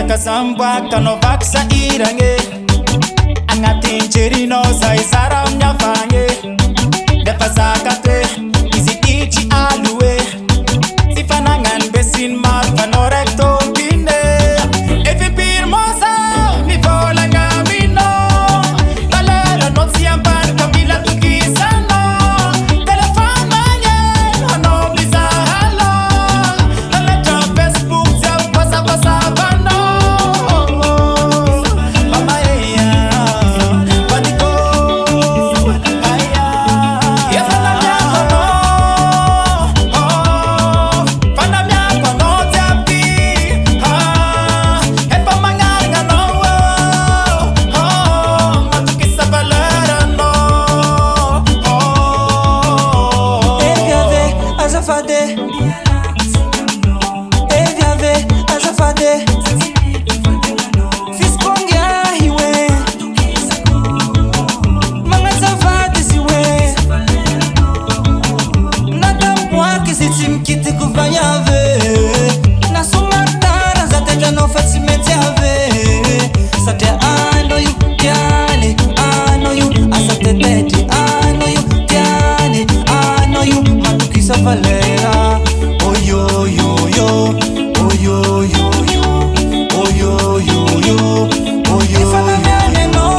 Kasambaka no vaksa irange Angatin cherino sa isara mnyafange Defasaka te Izitichi alue Sifanangan besin marfa no recto kine Efi pir mosa Mi vola ngamino Valera non si ampan Camila tu kisano Telefon manye Ano blisa halo Naleta Facebook Sia pasa pasa vano Kiti kuvanyave na sumatara za tenda no fasimete ave sate I know you kyale I know you asate tete I know you kyale I know you matukisa valera oh yo yo yo oh yo yo yo oh yo yo yo oh yo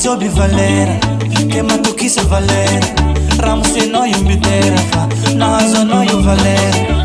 Jobi Valera, que matukisa Valera Ramos se no yumbidera fa, nazo no yu Valera